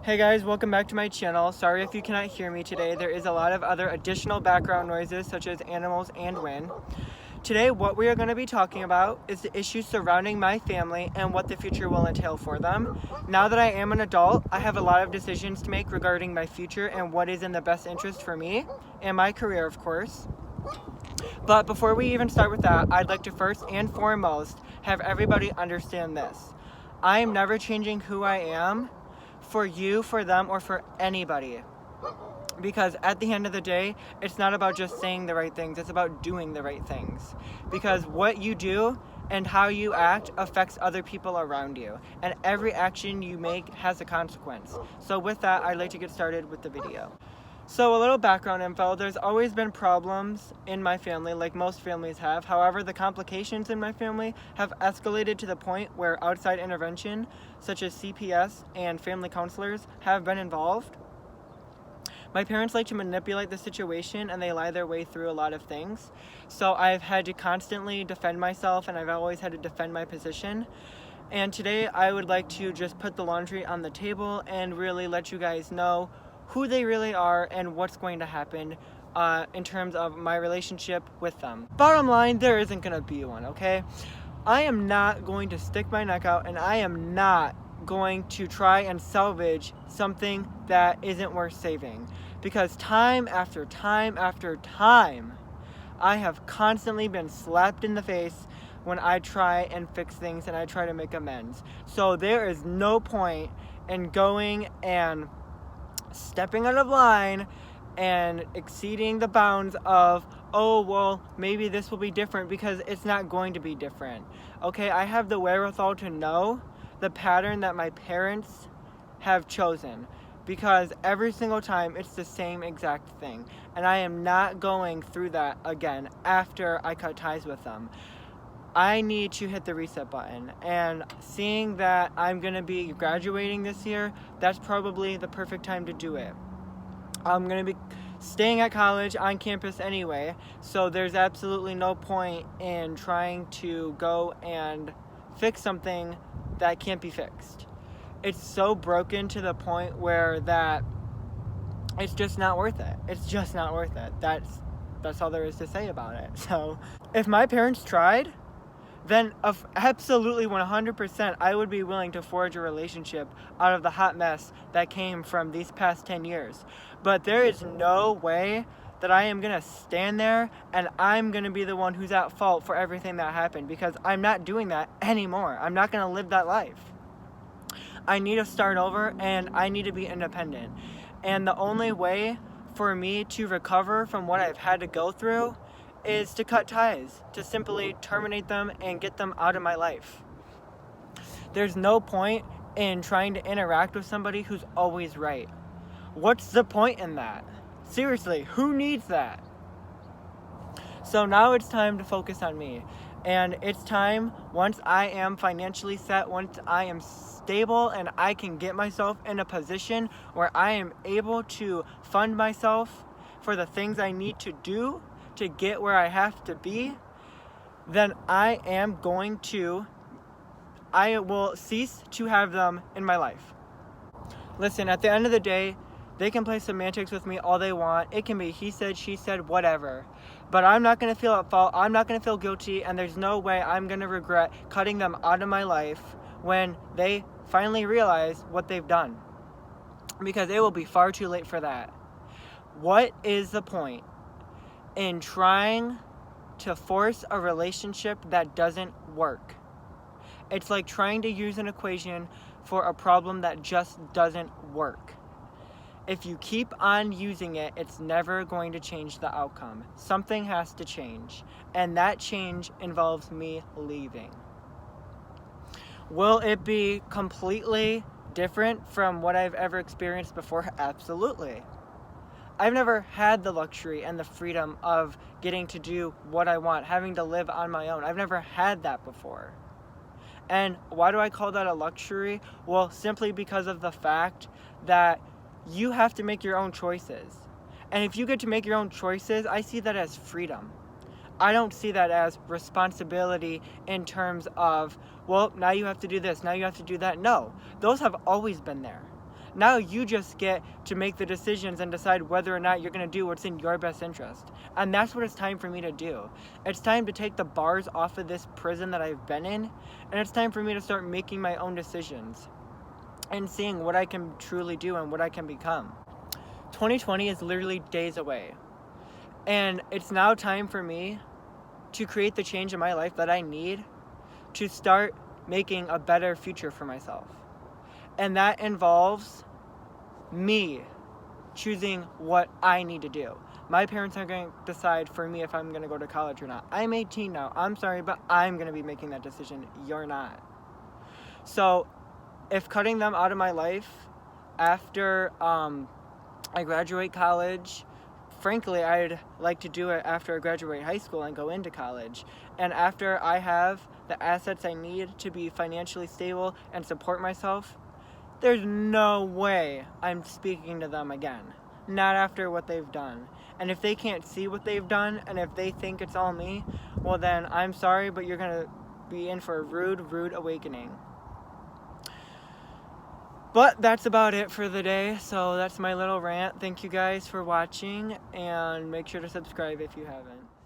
Hey guys, welcome back to my channel. Sorry if you cannot hear me today. There is a lot of other additional background noises such as animals and wind. Today what we are going to be talking about is the issues surrounding my family and what the future will entail for them. Now that I am an adult, I have a lot of decisions to make regarding my future and what is in the best interest for me and my career, of course. But before we even start with that, I'd like to first and foremost have everybody understand this. I am never changing who I am for you, for them, or for anybody. Because at the end of the day, it's not about just saying the right things, it's about doing the right things. Because what you do and how you act affects other people around you. And every action you make has a consequence. So with that, I'd like to get started with the video. So a little background info, there's always been problems in my family, like most families have. However, the complications in my family have escalated to the point where outside intervention, such as CPS and family counselors, have been involved. My parents like to manipulate the situation and they lie their way through a lot of things. So I've had to constantly defend myself and I've always had to defend my position. And today I would like to just put the laundry on the table and really let you guys know who they really are and what's going to happen in terms of my relationship with them. Bottom line, there isn't going to be one, okay? I am not going to stick my neck out and I am not going to try and salvage something that isn't worth saving. Because time after time after time, I have constantly been slapped in the face when I try and fix things and I try to make amends. So there is no point in going and stepping out of line and exceeding the bounds of, oh, well, maybe this will be different, because it's not going to be different. Okay, I have the wherewithal to know the pattern that my parents have chosen, because every single time it's the same exact thing. And I am not going through that again after I cut ties with them. I need to hit the reset button, and seeing that I'm going to be graduating this year, that's probably the perfect time to do it. I'm going to be staying at college on campus anyway, so there's absolutely no point in trying to go and fix something that can't be fixed. It's so broken to the point where that it's just not worth it. It's just not worth it. That's all there is to say about it. So if my parents tried, then absolutely 100% I would be willing to forge a relationship out of the hot mess that came from these past 10 years. But there is no way that I am going to stand there and I'm going to be the one who's at fault for everything that happened, because I'm not doing that anymore. I'm not going to live that life. I need to start over and I need to be independent. And the only way for me to recover from what I've had to go through is to cut ties, to simply terminate them and get them out of my life. There's no point in trying to interact with somebody who's always right. What's the point in that? Seriously, who needs that? So now it's time to focus on me. And it's time, once I am financially set, once I am stable and I can get myself in a position where I am able to fund myself for the things I need to do to get where I have to be, then I will cease to have them in my life. Listen, at the end of the day, they can play semantics with me all they want. It can be he said, she said, whatever. But I'm not going to feel at fault. I'm not going to feel guilty. And there's no way I'm going to regret cutting them out of my life when they finally realize what they've done. Because it will be far too late for that. What is the point in trying to force a relationship that doesn't work? It's like trying to use an equation for a problem that just doesn't work. If you keep on using it, it's never going to change the outcome. Something has to change, and that change involves me leaving. Will it be completely different from what I've ever experienced before? Absolutely. I've never had the luxury and the freedom of getting to do what I want, having to live on my own. I've never had that before. And why do I call that a luxury? Well, simply because of the fact that you have to make your own choices. And if you get to make your own choices, I see that as freedom. I don't see that as responsibility in terms of, well, now you have to do this, now you have to do that. No, those have always been there. Now you just get to make the decisions and decide whether or not you're going to do what's in your best interest. And that's what it's time for me to do. It's time to take the bars off of this prison that I've been in, and it's time for me to start making my own decisions and seeing what I can truly do and what I can become. 2020 is literally days away. And it's now time for me to create the change in my life that I need to start making a better future for myself. And that involves me choosing what I need to do. My parents aren't going to decide for me if I'm going to go to college or not. I'm 18 now. I'm sorry, but I'm going to be making that decision. You're not. So if cutting them out of my life after I graduate college, frankly, I'd like to do it after I graduate high school and go into college. And after I have the assets I need to be financially stable and support myself, there's no way I'm speaking to them again. Not after what they've done. And if they can't see what they've done, and if they think it's all me, well then, I'm sorry, but you're going to be in for a rude awakening. But that's about it for the day. So that's my little rant. Thank you guys for watching, and make sure to subscribe if you haven't.